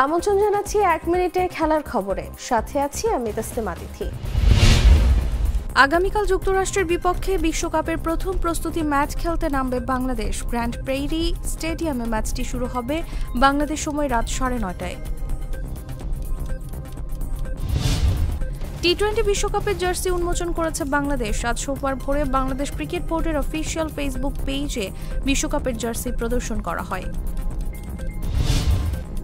আমন্ত্রণ জানাচ্ছি 1 মিনিটের খেলার খবরে, সাথে আছি আমি তাসলিমা তিথি। আগামীকাল যুক্তরাষ্ট্রের বিপক্ষে বিশ্বকাপের প্রথম প্রস্তুতি ম্যাচ খেলতে নামবে বাংলাদেশ। গ্র্যান্ড প্রেইরি স্টেডিয়ামে ম্যাচটি শুরু হবে বাংলাদেশ সময় রাত 9:30টায়। টি-20 বিশ্বকাপের জার্সি উন্মোচন করেছে বাংলাদেশ। আজ সোমবার ভোরে বাংলাদেশ ক্রিকেট বোর্ডের অফিসিয়াল ফেসবুক পেজে বিশ্বকাপের জার্সি প্রদর্শন করা হয়।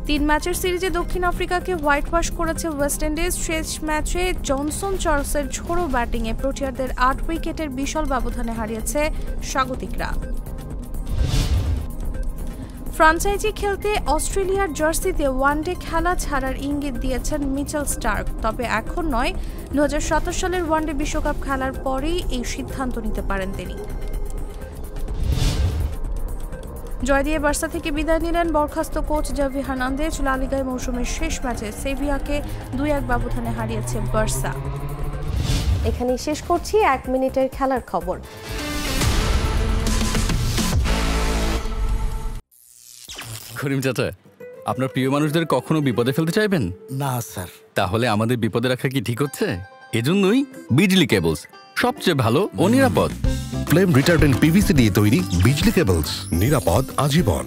3 ম্যাচের সিরিজে দক্ষিণ আফ্রিকাকে হোয়াইট ওয়াশ করেছে ওয়েস্ট ইন্ডিজ। শেষ ম্যাচে জনসন চার্লসের ঝোড়ো ব্যাটিংয়ে প্রোটিয়ারদের 8 উইকেটের বিশাল ব্যবধানে হারিয়েছে স্বাগতিকরা। ফ্রাঞ্চাইজি খেলতে অস্ট্রেলিয়ার জার্সিতে ওয়ানডে খেলা ছাড়ার ইঙ্গিত দিয়েছেন মিচেল স্টার্ক। তবে এখন নয়, 2027 সালের ওয়ানডে বিশ্বকাপ খেলার পরেই এই সিদ্ধান্ত নিতে পারেন তিনি। জয় দিয়ে বার্সা থেকে বিদায় নিলেন বরখাস্ত কোচ জাভি হার্নান্দেজ। লা লিগায় মৌসুমের শেষ ম্যাচে সেভিয়াকে 2-1 ব্যবধানে হারিয়েছে বার্সা। এখানেই শেষ করছি 1 মিনিটের খেলার খবর। করিম চাচা, আপনার প্রিয় মানুষদের কখনো বিপদে ফেলতে চাইবেন না স্যার। তাহলে আমাদের বিপদে রাখা কি ঠিক হচ্ছে? এজন্যই বিজলি কেবলস সবচেয়ে ভালো ও নিরাপদ। ফ্লেম রিটার্ডেন্ট পিভিসি দিয়ে তৈরি বিজলি কেবলস, নিরাপদ আজীবন।